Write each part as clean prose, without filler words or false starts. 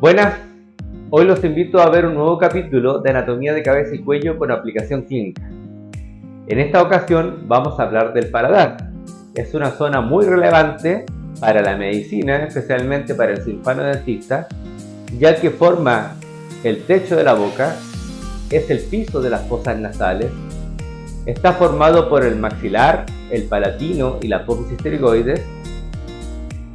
Buenas, hoy los invito a ver un nuevo capítulo de Anatomía de Cabeza y Cuello con aplicación clínica. En esta ocasión vamos a hablar del paladar. Es una zona muy relevante para la medicina, especialmente para el cirujano dentista, ya que forma el techo de la boca, es el piso de las fosas nasales, está formado por el maxilar, el palatino y la apófisis pterigoides.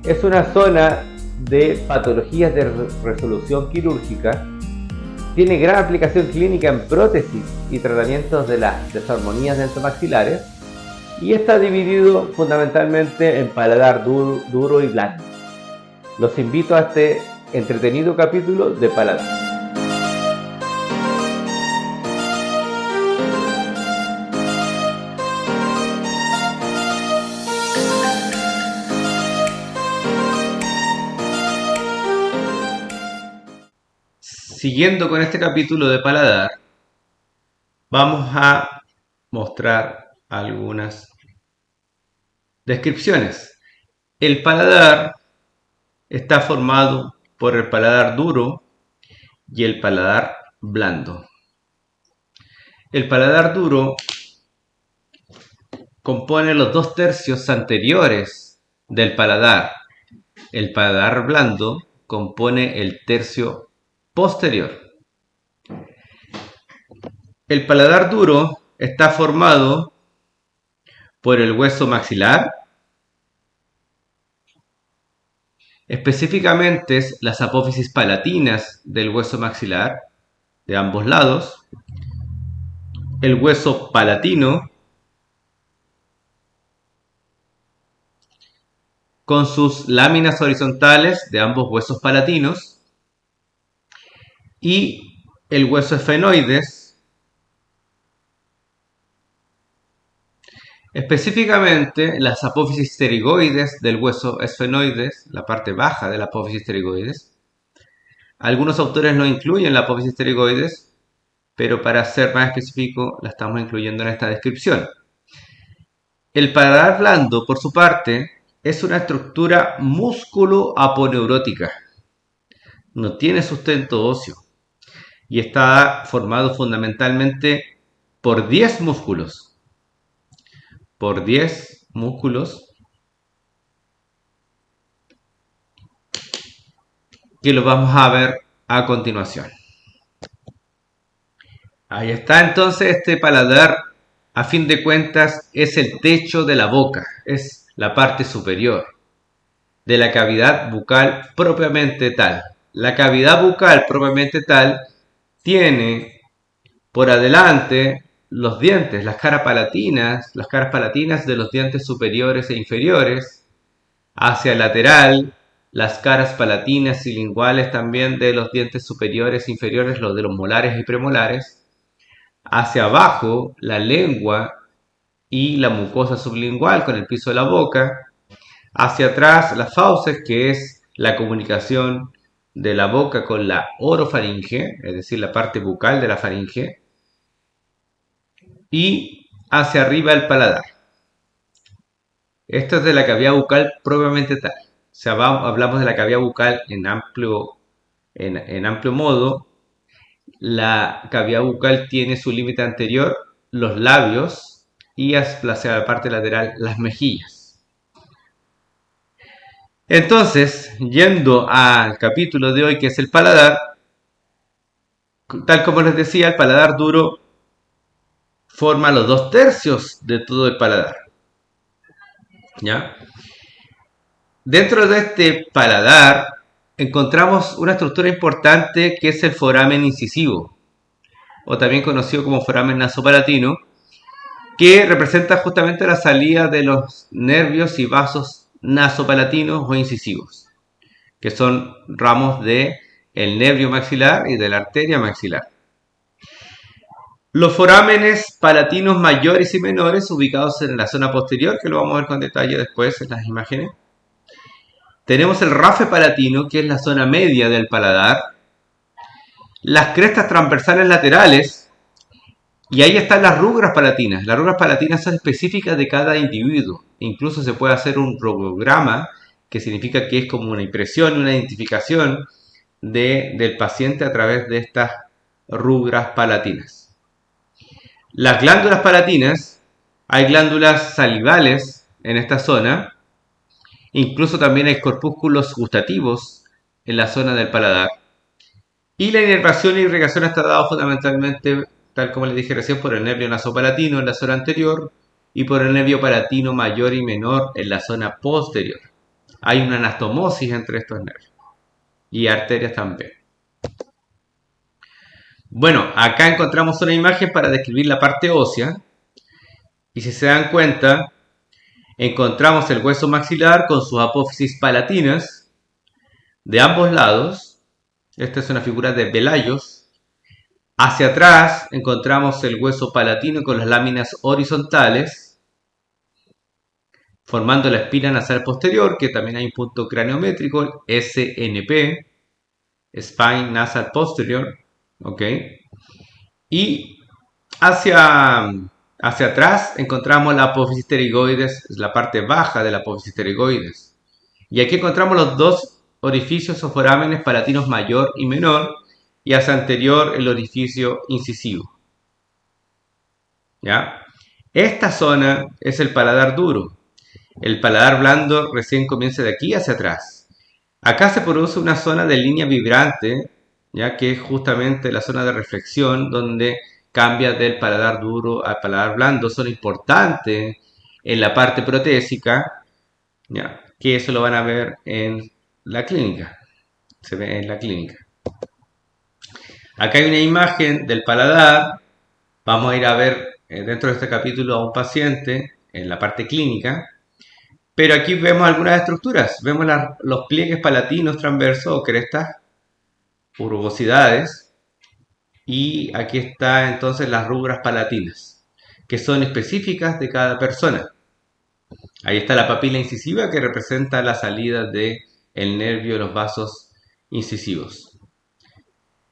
Es una zona de patologías de resolución quirúrgica, tiene gran aplicación clínica en prótesis y tratamientos de las desarmonías dentomaxilares y está dividido fundamentalmente en paladar duro y blando. Los invito a este entretenido capítulo de paladar. Siguiendo con este capítulo de paladar, vamos a mostrar algunas descripciones. El paladar está formado por el paladar duro y el paladar blando. El paladar duro compone los 2/3 anteriores del paladar. El paladar blando compone el tercio posterior. El paladar duro está formado por el hueso maxilar, específicamente las apófisis palatinas del hueso maxilar de ambos lados, el hueso palatino con sus láminas horizontales de ambos huesos palatinos y el hueso esfenoides, específicamente las apófisis pterigoides del hueso esfenoides, la parte baja de la apófisis pterigoides. Algunos autores no incluyen la apófisis pterigoides, pero para ser más específico la estamos incluyendo en esta descripción. El paladar blando, por su parte, es una estructura músculo-aponeurótica. No tiene sustento óseo y está formado fundamentalmente por 10 músculos. Por 10 músculos que lo vamos a ver a continuación. Ahí está entonces este paladar, a fin de cuentas es el techo de la boca, es la parte superior de la cavidad bucal propiamente tal. La cavidad bucal propiamente tal tiene por adelante los dientes, las caras palatinas de los dientes superiores e inferiores, hacia el lateral, las caras palatinas y linguales también de los dientes superiores e inferiores, los de los molares y premolares, hacia abajo, la lengua y la mucosa sublingual con el piso de la boca, hacia atrás, las fauces, que es la comunicación de la boca con la orofaringe, es decir, la parte bucal de la faringe, y hacia arriba el paladar. Esto es de la cavidad bucal propiamente tal. O sea, hablamos de la cavidad bucal en amplio modo. La cavidad bucal tiene su límite anterior, los labios, y hacia la parte lateral, las mejillas. Entonces, yendo al capítulo de hoy, que es el paladar, tal como les decía, el paladar duro forma los 2/3 de todo el paladar. ¿Ya? Dentro de este paladar encontramos una estructura importante que es el foramen incisivo, o también conocido como foramen nasopalatino, que representa justamente la salida de los nervios y vasos nasopalatinos o incisivos, que son ramos del nervio maxilar y de la arteria maxilar. Los forámenes palatinos mayores y menores ubicados en la zona posterior, que lo vamos a ver con detalle después en las imágenes. Tenemos el rafe palatino, que es la zona media del paladar. Las crestas transversales laterales. Y ahí están las rúguras palatinas. Las rúguras palatinas son específicas de cada individuo. Incluso se puede hacer un rugograma, que significa que es como una impresión, una identificación del paciente a través de estas rúguras palatinas. Las glándulas palatinas, hay glándulas salivales en esta zona, incluso también hay corpúsculos gustativos en la zona del paladar. Y la inervación e irrigación está dado fundamentalmente, tal como les dije recién, por el nervio nasopalatino en la zona anterior y por el nervio palatino mayor y menor en la zona posterior. Hay una anastomosis entre estos nervios y arterias también. Bueno, acá encontramos una imagen para describir la parte ósea y si se dan cuenta, encontramos el hueso maxilar con sus apófisis palatinas de ambos lados. Esta es una figura de Velayos. Hacia atrás encontramos el hueso palatino con las láminas horizontales, formando la espina nasal posterior, que también hay un punto craniométrico, SNP, Spine Nasal Posterior, ¿ok? Y hacia atrás encontramos la apófisis pterigoides, es la parte baja de la apófisis pterigoides. Y aquí encontramos los dos orificios o forámenes palatinos mayor y menor, y hacia anterior el orificio incisivo. ¿Ya? Esta zona es el paladar duro. El paladar blando recién comienza de aquí hacia atrás. Acá se produce una zona de línea vibrante, ya que es justamente la zona de reflexión donde cambia del paladar duro al paladar blando. Son importantes en la parte protésica, ¿ya? Que eso lo van a ver en la clínica. Se ve en la clínica. Acá hay una imagen del paladar. Vamos a ir a ver dentro de este capítulo a un paciente en la parte clínica. Pero aquí vemos algunas estructuras. Vemos los pliegues palatinos transversos o crestas, rugosidades. Y aquí está entonces las rúguras palatinas, que son específicas de cada persona. Ahí está la papila incisiva que representa la salida del nervio de los vasos incisivos.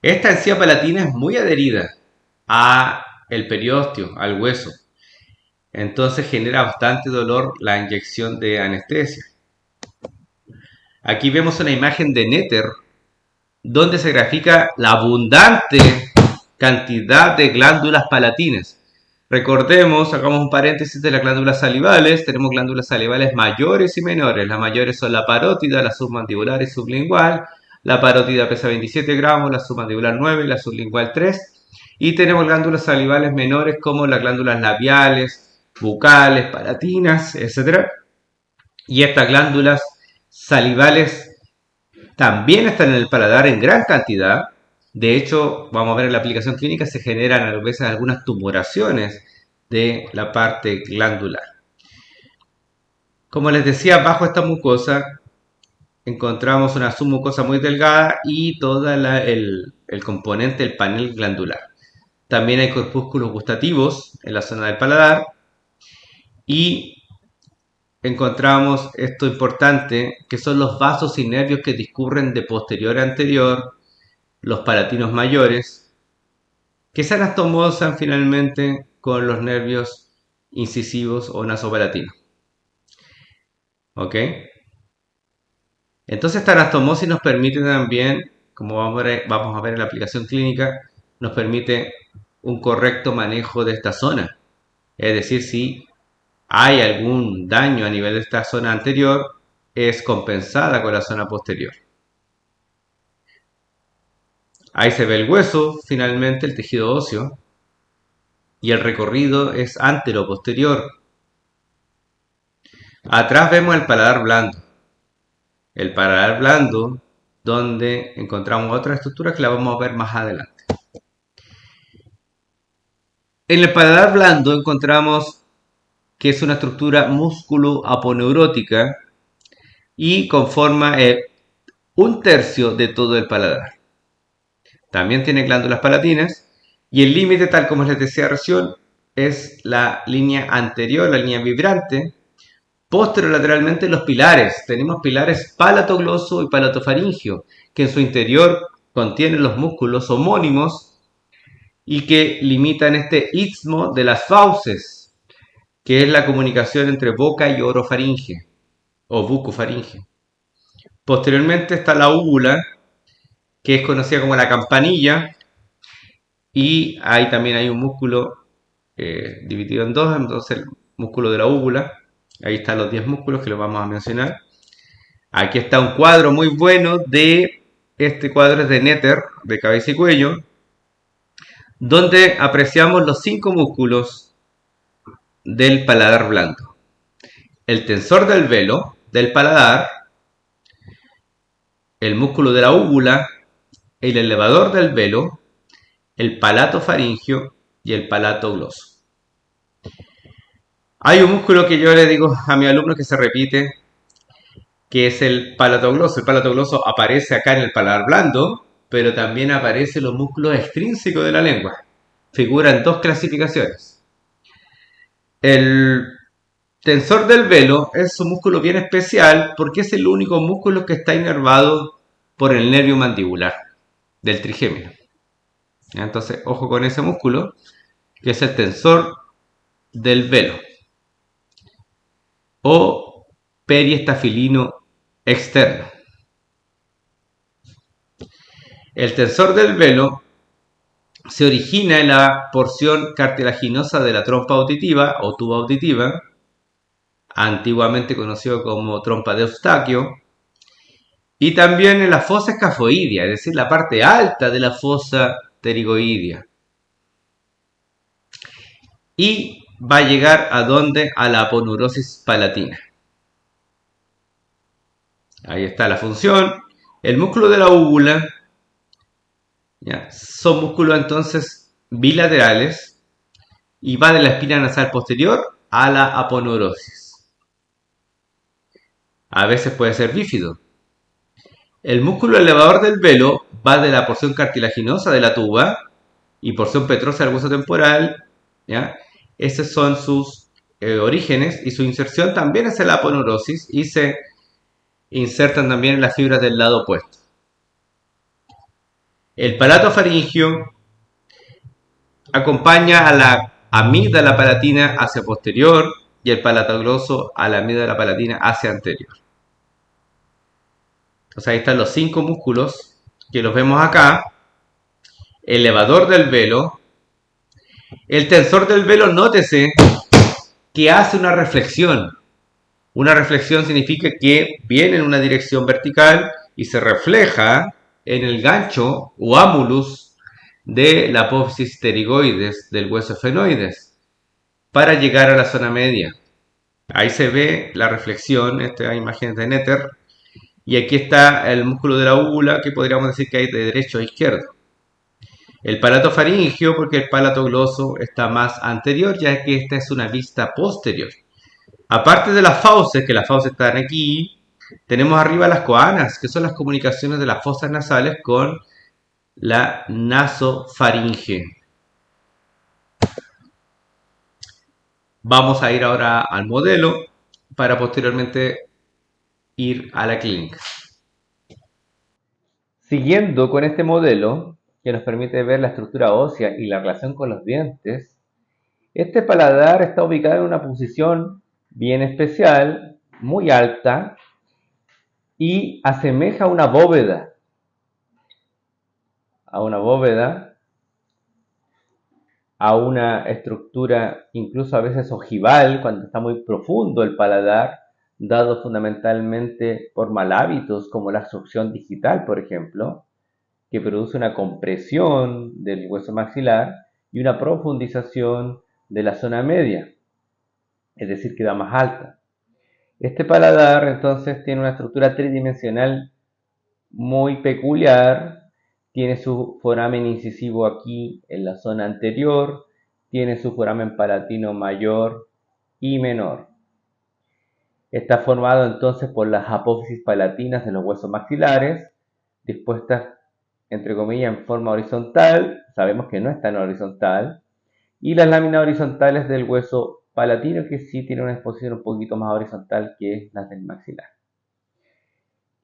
Esta encía palatina es muy adherida al periósteo, al hueso. Entonces genera bastante dolor la inyección de anestesia. Aquí vemos una imagen de Netter donde se grafica la abundante cantidad de glándulas palatinas. Recordemos, hagamos un paréntesis de las glándulas salivales. Tenemos glándulas salivales mayores y menores. Las mayores son la parótida, la submandibular y sublingual. La parótida pesa 27 gramos, la submandibular 9 y la sublingual 3. Y tenemos glándulas salivales menores como las glándulas labiales, bucales, palatinas, etc. Y estas glándulas salivales también están en el paladar en gran cantidad. De hecho, vamos a ver en la aplicación clínica, se generan a veces algunas tumoraciones de la parte glandular. Como les decía, bajo esta mucosa encontramos una submucosa muy delgada y todo el componente, el panel glandular. También hay corpúsculos gustativos en la zona del paladar y encontramos esto importante, que son los vasos y nervios que discurren de posterior a anterior, los palatinos mayores, que se anastomosan finalmente con los nervios incisivos o nasopalatinos. ¿Ok? Entonces esta anastomosis nos permite también, como vamos a ver en la aplicación clínica, nos permite un correcto manejo de esta zona. Es decir, si hay algún daño a nivel de esta zona anterior, es compensada con la zona posterior. Ahí se ve el hueso, finalmente el tejido óseo, y el recorrido es antero-posterior. Atrás vemos el paladar blando. El paladar blando, donde encontramos otras estructuras que la vamos a ver más adelante. En el paladar blando encontramos que es una estructura músculo-aponeurótica y conforma un tercio de todo el paladar. También tiene glándulas palatinas y el límite, tal como les decía recién, es la línea anterior, la línea vibrante. Posterolateralmente los pilares. Tenemos pilares palatogloso y palatofaringio, que en su interior contienen los músculos homónimos y que limitan este istmo de las fauces, que es la comunicación entre boca y orofaringe o bucofaringe. Posteriormente está la úvula, que es conocida como la campanilla, y ahí también hay un músculo dividido en dos, entonces el músculo de la úvula. Ahí están los 10 músculos que los vamos a mencionar. Aquí está un cuadro muy bueno este cuadro es de Netter, de cabeza y cuello, donde apreciamos los 5 músculos del paladar blando. El tensor del velo, del paladar, el músculo de la úvula, el elevador del velo, el palato faringio y el palato gloso. Hay un músculo que yo le digo a mis alumnos que se repite, que es el palato gloso. El palato gloso aparece acá en el paladar blando, pero también aparecen los músculos extrínsecos de la lengua. Figuran dos clasificaciones. El tensor del velo es un músculo bien especial porque es el único músculo que está inervado por el nervio mandibular del trigémino. Entonces, ojo con ese músculo, que es el tensor del velo o periestafilino externo. El tensor del velo se origina en la porción cartilaginosa de la trompa auditiva o tuba auditiva, antiguamente conocido como trompa de Eustaquio, y también en la fosa escafoidea, es decir, la parte alta de la fosa pterigoidea. Y va a llegar a donde? A la aponeurosis palatina. Ahí está la función. El músculo de la úvula, ¿ya? Son músculos entonces bilaterales y va de la espina nasal posterior a la aponeurosis. A veces puede ser bífido. El músculo elevador del velo va de la porción cartilaginosa de la tuba y porción petrosa del hueso temporal, ¿ya? Esos son sus orígenes, y su inserción también es en la aponeurosis y se insertan también en las fibras del lado opuesto. El palato faringio acompaña a la amígdala palatina hacia posterior y el palato gloso a la amígdala palatina hacia anterior. Entonces ahí están los 5 músculos que los vemos acá. Elevador del velo. El tensor del velo, nótese que hace una reflexión. Una reflexión significa que viene en una dirección vertical y se refleja en el gancho o amulus de la apófisis pterigoides del hueso efenoides para llegar a la zona media. Ahí se ve la reflexión, esta imagen de Netter, y aquí está el músculo de la úvula, que podríamos decir que hay de derecho a izquierdo. El palato faringio, porque el palato gloso está más anterior, ya que esta es una vista posterior. Aparte de las fauces, que las fauces están aquí, tenemos arriba las coanas, que son las comunicaciones de las fosas nasales con la nasofaringe. Vamos a ir ahora al modelo para posteriormente ir a la clínica. Siguiendo con este modelo, que nos permite ver la estructura ósea y la relación con los dientes, este paladar está ubicado en una posición bien especial, muy alta, y asemeja a una bóveda. A una estructura incluso a veces ojival, cuando está muy profundo el paladar, dado fundamentalmente por mal hábitos como la absorción digital, por ejemplo, que produce una compresión del hueso maxilar y una profundización de la zona media, es decir, queda más alta. Este paladar entonces tiene una estructura tridimensional muy peculiar, tiene su foramen incisivo aquí en la zona anterior, tiene su foramen palatino mayor y menor. Está formado entonces por las apófisis palatinas de los huesos maxilares, dispuestas entre comillas en forma horizontal, sabemos que no está en horizontal, y las láminas horizontales del hueso palatino, que sí tiene una exposición un poquito más horizontal que las del maxilar.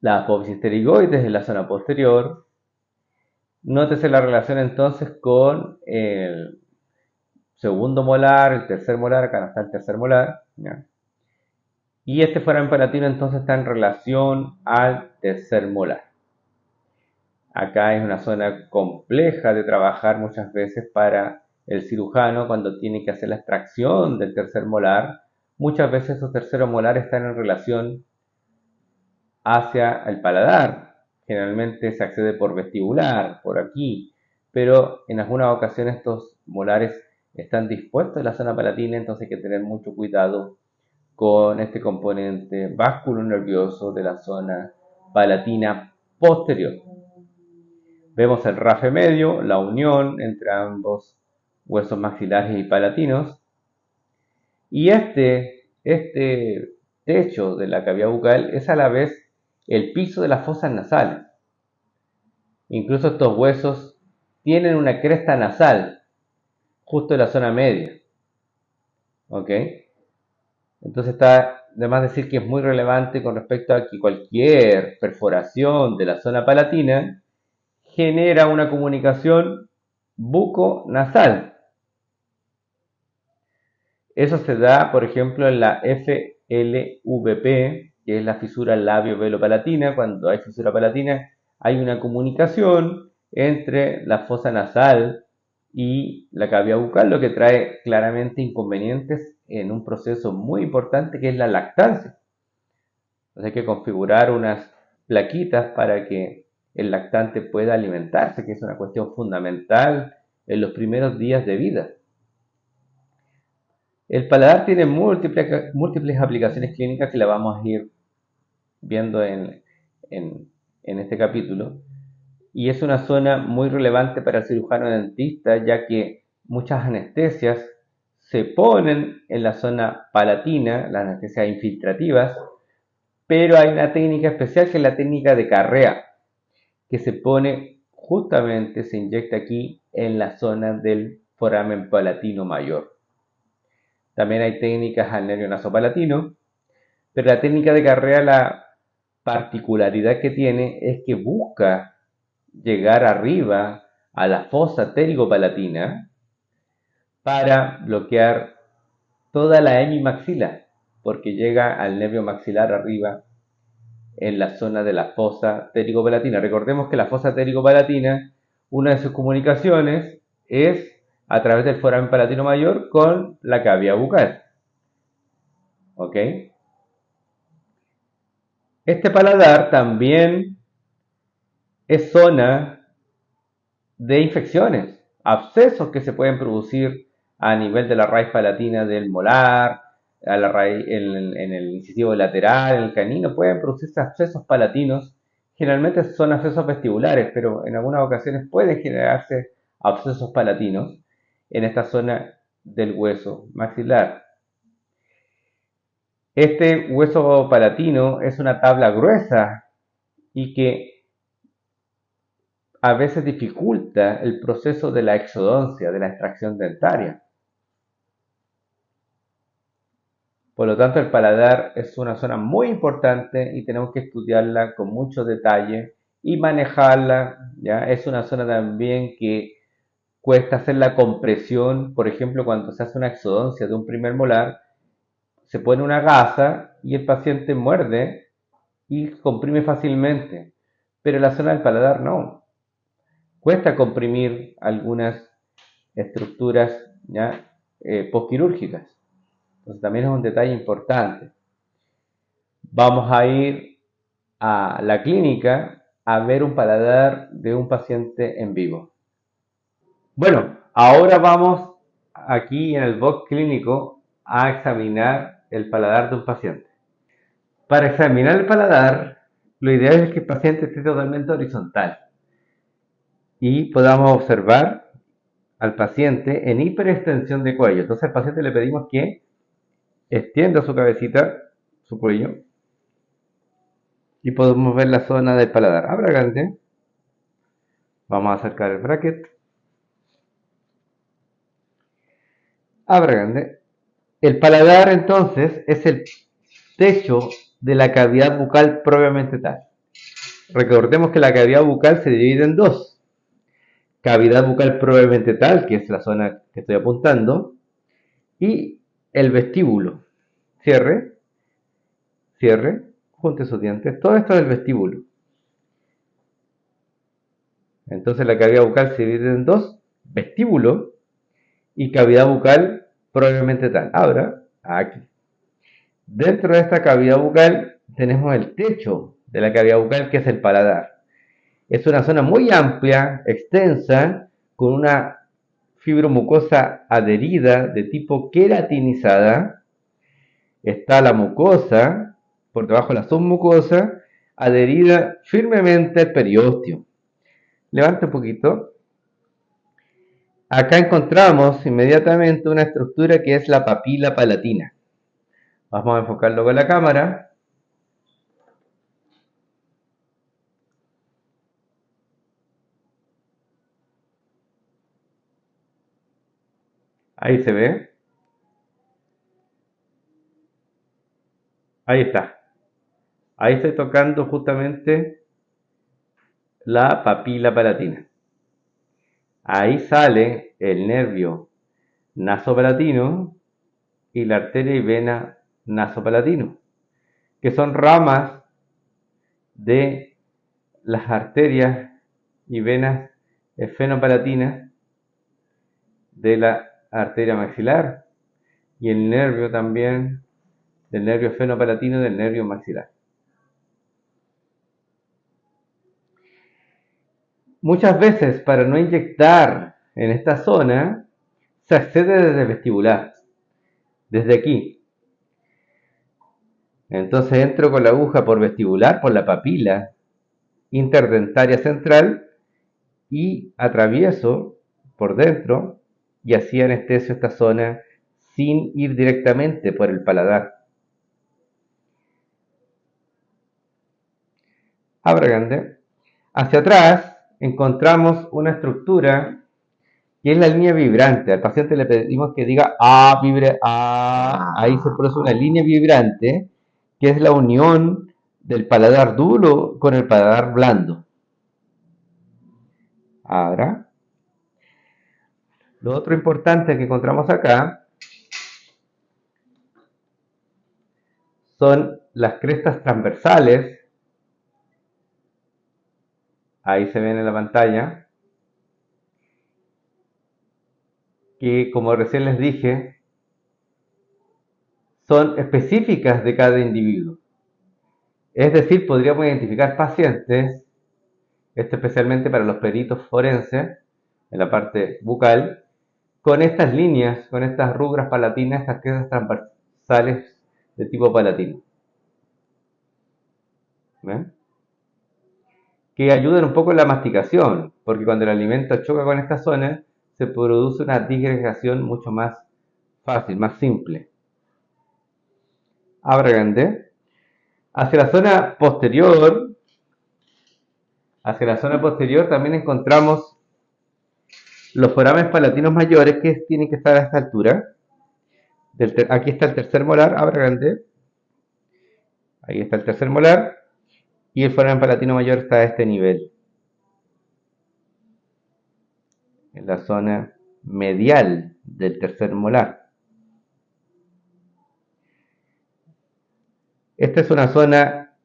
La apófisis pterigoides en la zona posterior. Nótese la relación entonces con el segundo molar, el tercer molar, acá no está el tercer molar, ¿ya? Y este foramen palatino entonces está en relación al tercer molar. Acá es una zona compleja de trabajar muchas veces para el cirujano cuando tiene que hacer la extracción del tercer molar. Muchas veces esos terceros molares están en relación hacia el paladar. Generalmente se accede por vestibular, por aquí, pero en algunas ocasiones estos molares están dispuestos en la zona palatina, entonces hay que tener mucho cuidado con este componente vasculonervioso de la zona palatina posterior. Vemos el rafe medio, la unión entre ambos huesos maxilares y palatinos. Y este techo de la cavidad bucal es a la vez el piso de las fosas nasales. Incluso estos huesos tienen una cresta nasal justo en la zona media. ¿Ok? Entonces está de más decir que es muy relevante con respecto a que cualquier perforación de la zona palatina genera una comunicación buco-nasal. Eso se da, por ejemplo, en la FLVP, que es la fisura labio-velo-palatina. Cuando hay fisura palatina, hay una comunicación entre la fosa nasal y la cavidad bucal, lo que trae claramente inconvenientes en un proceso muy importante que es la lactancia. Entonces hay que configurar unas plaquitas para que el lactante pueda alimentarse, que es una cuestión fundamental en los primeros días de vida. El paladar tiene múltiples aplicaciones clínicas que la vamos a ir viendo en este capítulo. Y es una zona muy relevante para el cirujano dentista, ya que muchas anestesias se ponen en la zona palatina, las anestesias infiltrativas, pero hay una técnica especial que es la técnica de Carrea, que se pone justamente, se inyecta aquí en la zona del foramen palatino mayor. También hay técnicas al nervio nasopalatino, pero la técnica de Carrea, la particularidad que tiene es que busca llegar arriba a la fosa pterigopalatina para bloquear toda la hemimaxila, porque llega al nervio maxilar arriba en la zona de la fosa pterigopalatina. Recordemos que la fosa pterigopalatina, una de sus comunicaciones es a través del foramen palatino mayor con la cavidad bucal. ¿Ok? Este paladar también es zona de infecciones, abscesos que se pueden producir a nivel de la raíz palatina del molar, a la raíz, en el incisivo lateral, en el canino, pueden producirse abscesos palatinos. Generalmente son abscesos vestibulares, pero en algunas ocasiones pueden generarse abscesos palatinos en esta zona del hueso maxilar. Este hueso palatino es una tabla gruesa y que a veces dificulta el proceso de la exodoncia, de la extracción dentaria. Por lo tanto, el paladar es una zona muy importante y tenemos que estudiarla con mucho detalle y manejarla. ¿Ya? Es una zona también que cuesta hacer la compresión. Por ejemplo, cuando se hace una exodoncia de un primer molar, se pone una gasa y el paciente muerde y comprime fácilmente. Pero en la zona del paladar no. Cuesta comprimir algunas estructuras ¿ya? Postquirúrgicas. Entonces también es un detalle importante. Vamos a ir a la clínica a ver un paladar de un paciente en vivo. Bueno, ahora vamos aquí en el box clínico a examinar el paladar de un paciente. Para examinar el paladar, lo ideal es que el paciente esté totalmente horizontal y podamos observar al paciente en hiperextensión de cuello. Entonces al paciente le pedimos que extienda su cabecita, su cuello, y podemos ver la zona del paladar. Abra grande. Vamos a acercar el bracket. Abra grande. El paladar entonces es el techo de la cavidad bucal propiamente tal. Recordemos que la cavidad bucal se divide en dos. Cavidad bucal propiamente tal, que es la zona que estoy apuntando, y el vestíbulo. Cierre, cierre, junte sus dientes. Todo esto es el vestíbulo. Entonces la cavidad bucal se divide en dos, vestíbulo y cavidad bucal probablemente tal. Ahora, aquí. Dentro de esta cavidad bucal tenemos el techo de la cavidad bucal, que es el paladar. Es una zona muy amplia, extensa, con una fibromucosa adherida de tipo queratinizada. Está la mucosa, por debajo de la submucosa, adherida firmemente al periósteo. Levanta un poquito. Acá encontramos inmediatamente una estructura que es la papila palatina. Vamos a enfocarlo con la cámara. Ahí se ve. Ahí está. Ahí estoy tocando justamente la papila palatina. Ahí sale el nervio nasopalatino y la arteria y vena nasopalatino, que son ramas de las arterias y venas esfenopalatinas de la arteria maxilar y el nervio también del nervio esfenopalatino y del nervio maxilar. Muchas veces, para no inyectar en esta zona, se accede desde el vestibular, desde aquí. Entonces entro con la aguja por vestibular, por la papila interdentaria central, y atravieso por dentro y así anestesio esta zona sin ir directamente por el paladar. Abra grande. Hacia atrás encontramos una estructura que es la línea vibrante. Al paciente le pedimos que diga A, vibre A. Ahí se produce una línea vibrante que es la unión del paladar duro con el paladar blando. Ahora, lo otro importante que encontramos acá son las crestas transversales. Ahí se ven en la pantalla. Que, como recién les dije, son específicas de cada individuo. Es decir, podríamos identificar pacientes, esto especialmente para los peritos forenses, en la parte bucal, con estas líneas, con estas rugras palatinas, estas crestas transversales de tipo palatino. ¿Ven? Que ayudan un poco en la masticación, porque cuando el alimento choca con esta zona, se produce una disgregación mucho más fácil, más simple. Abra grande. Hacia la zona posterior también encontramos los foramen palatinos mayores, que tienen que estar a esta altura. Aquí está el tercer molar, abra grande. Ahí está el tercer molar. Y el foramen palatino mayor está a este nivel, en la zona medial del tercer molar. Esta es una zona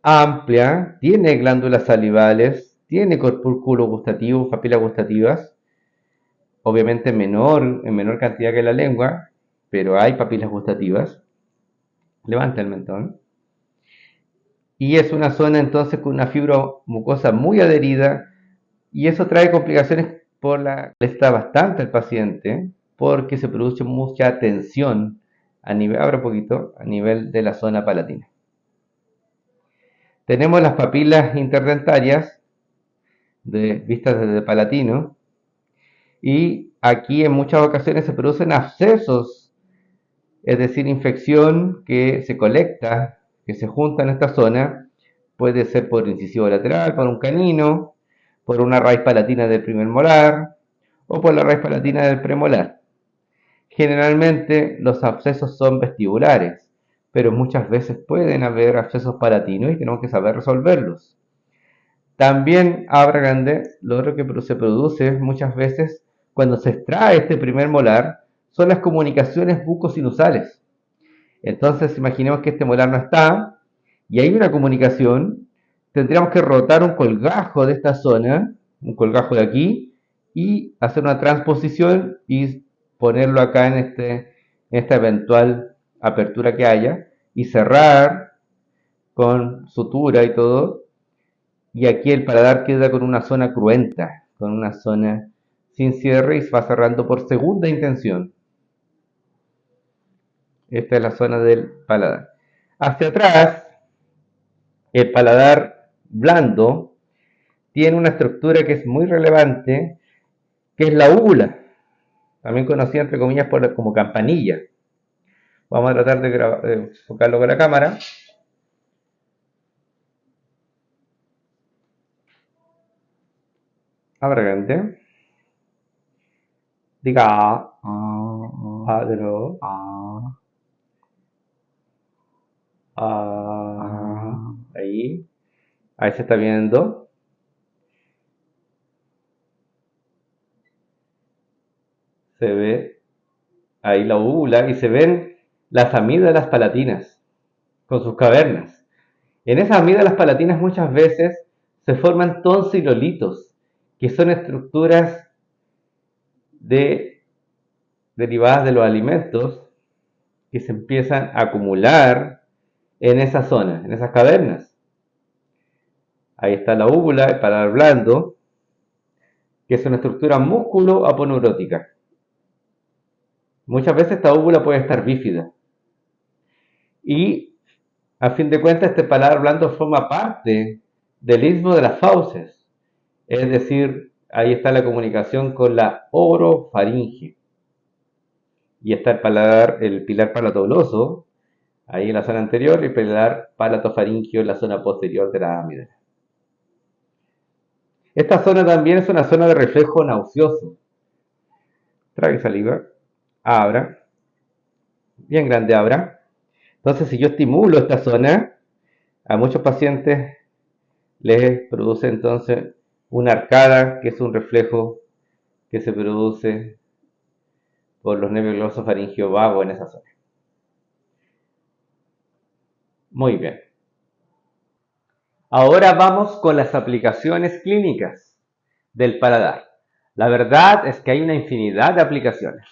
amplia, tiene glándulas salivales, tiene corpúsculo gustativo, papilas gustativas, obviamente en menor cantidad que la lengua, pero hay papilas gustativas. Levanta el mentón. Y es una zona entonces con una fibromucosa muy adherida, y eso trae complicaciones por la que está bastante el paciente, porque se produce mucha tensión a nivel, abra un poquito, a nivel de la zona palatina. Tenemos las papilas interdentarias vistas desde el palatino, y aquí en muchas ocasiones se producen abscesos, es decir, infección que se colecta, que se junta en esta zona. Puede ser por incisivo lateral, por un canino, por una raíz palatina del primer molar o por la raíz palatina del premolar. Generalmente los abscesos son vestibulares, pero muchas veces pueden haber abscesos palatinos y tenemos que saber resolverlos. También, abra grande, lo otro que se produce muchas veces cuando se extrae este primer molar son las comunicaciones bucosinusales. Entonces, imaginemos que este molar no está y hay una comunicación, tendríamos que rotar un colgajo de esta zona un colgajo de aquí y hacer una transposición y ponerlo acá en esta eventual apertura que haya y cerrar con sutura y todo. Y aquí el paladar queda con una zona cruenta, con una zona sin cierre y se va cerrando por segunda intención. Esta es la zona del paladar. Hacia atrás, el paladar blando tiene una estructura que es muy relevante, que es la úvula, también conocida entre comillas como campanilla. Vamos a tratar de enfocarlo con la cámara. Abragante. Diga de nuevo. Ahí. Ahí se está viendo. Se ve ahí la úvula y se ven las amígdalas palatinas con sus cavernas. En esas amígdalas palatinas muchas veces se forman tonsilolitos, que son estructuras derivadas de los alimentos que se empiezan a acumular en esa zona, en esas cavernas. Ahí está la úvula, el paladar blando, que es una estructura músculo-aponeurótica. Muchas veces esta úvula puede estar bífida. Y a fin de cuentas, este paladar blando forma parte del istmo de las fauces. Es decir, ahí está la comunicación con la orofaringe. Y está el pilar palatobloso, ahí en la zona anterior, y el pilar palatofaringio en la zona posterior de la amígdala. Esta zona también es una zona de reflejo nauseoso. Trague saliva. Abra. Bien grande abra. Entonces, si yo estimulo esta zona, a muchos pacientes les produce entonces una arcada, que es un reflejo que se produce por los nervios glosofaringios vagos en esa zona. Muy bien. Ahora vamos con las aplicaciones clínicas del paladar. La verdad es que hay una infinidad de aplicaciones.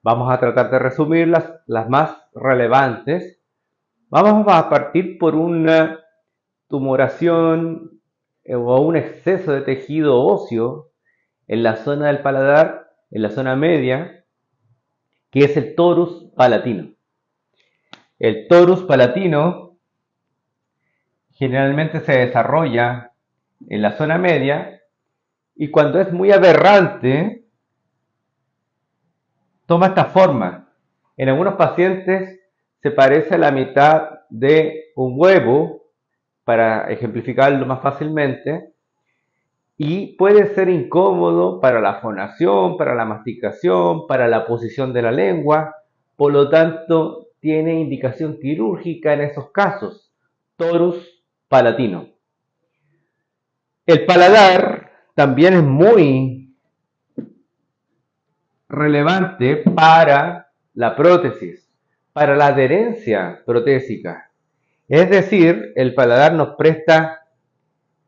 Vamos a tratar de resumir las más relevantes. Vamos a partir por una tumoración o un exceso de tejido óseo en la zona del paladar, en la zona media, que es el torus palatino. El torus palatino generalmente se desarrolla en la zona media y cuando es muy aberrante toma esta forma. En algunos pacientes se parece a la mitad de un huevo, para ejemplificarlo más fácilmente, y puede ser incómodo para la fonación, para la masticación, para la posición de la lengua, por lo tanto tiene indicación quirúrgica en esos casos. Torus palatino. El paladar también es muy relevante para la prótesis, para la adherencia protésica. Es decir, el paladar nos presta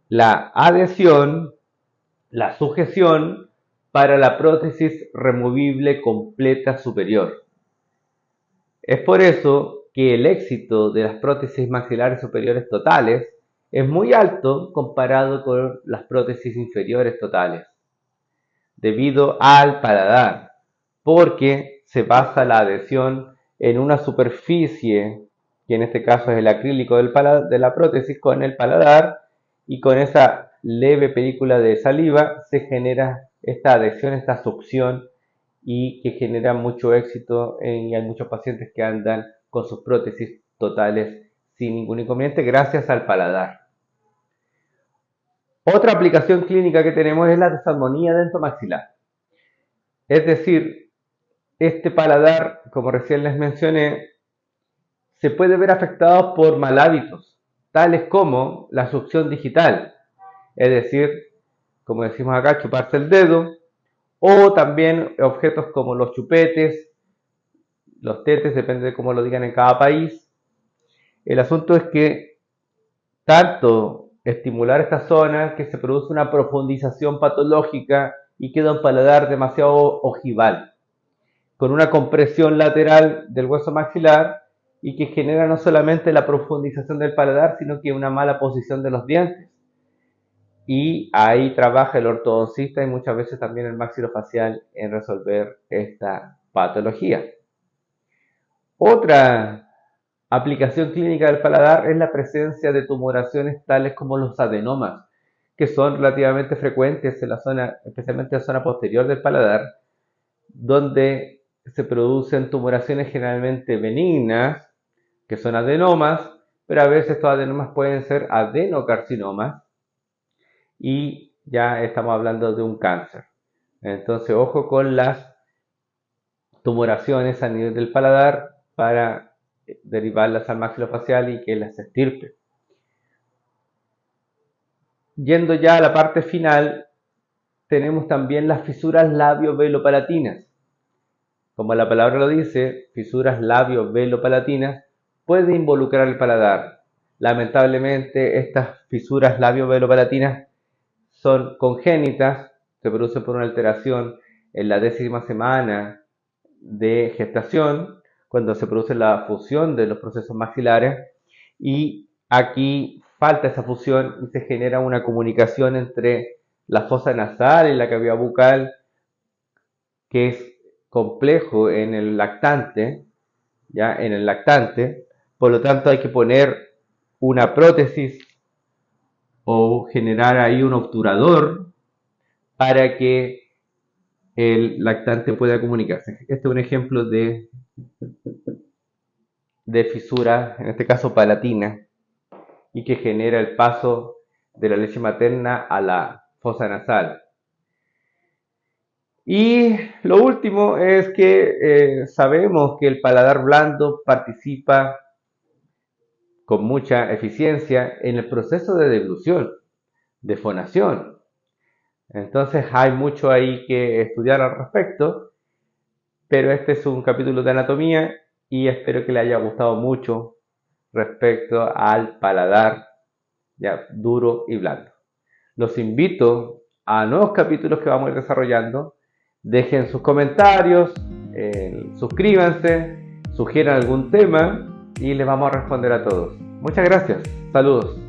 la adhesión, la sujeción para la prótesis removible completa superior. Es por eso que el éxito de las prótesis maxilares superiores totales es muy alto comparado con las prótesis inferiores totales, debido al paladar, porque se basa la adhesión en una superficie, que en este caso es el acrílico de la prótesis, con el paladar, y con esa leve película de saliva se genera esta adhesión, esta succión, y que genera mucho éxito y hay muchos pacientes que andan con sus prótesis totales sin ningún inconveniente gracias al paladar. Otra aplicación clínica que tenemos es la desarmonía dentomaxilar. Es decir, este paladar, como recién les mencioné, se puede ver afectado por mal hábitos, tales como la succión digital, es decir, como decimos acá, chuparse el dedo, o también objetos como los chupetes, los tetes, depende de cómo lo digan en cada país. El asunto es que tanto estimular esta zona, que se produce una profundización patológica y queda un paladar demasiado ojival, con una compresión lateral del hueso maxilar y que genera no solamente la profundización del paladar, sino que una mala posición de los dientes. Y ahí trabaja el ortodoncista y muchas veces también el maxilofacial en resolver esta patología. Otra aplicación clínica del paladar es la presencia de tumoraciones tales como los adenomas, que son relativamente frecuentes en la zona, especialmente en la zona posterior del paladar, donde se producen tumoraciones generalmente benignas, que son adenomas, pero a veces estos adenomas pueden ser adenocarcinomas y ya estamos hablando de un cáncer. Entonces, ojo con las tumoraciones a nivel del paladar para derivarlas al maxilofacial y que las extirpe. Yendo ya a la parte final, tenemos también las fisuras labio-velopalatinas. Como la palabra lo dice, fisuras labio-velopalatinas puede involucrar el paladar. Lamentablemente, estas fisuras labio-velopalatinas son congénitas, se producen por una alteración en la 10ª semana de gestación, cuando se produce la fusión de los procesos maxilares, y aquí falta esa fusión y se genera una comunicación entre la fosa nasal y la cavidad bucal, que es complejo en el lactante, por lo tanto hay que poner una prótesis o generar ahí un obturador para que el lactante pueda comunicarse. Este es un ejemplo de fisura, en este caso palatina, y que genera el paso de la leche materna a la fosa nasal. Y lo último es que sabemos que el paladar blando participa con mucha eficiencia en el proceso de deglución, de fonación. Entonces hay mucho ahí que estudiar al respecto, pero este es un capítulo de anatomía y espero que le haya gustado mucho respecto al paladar ya duro y blando. Los invito a nuevos capítulos que vamos a ir desarrollando. Dejen sus comentarios, suscríbanse, sugieran algún tema y les vamos a responder a todos. Muchas gracias. Saludos.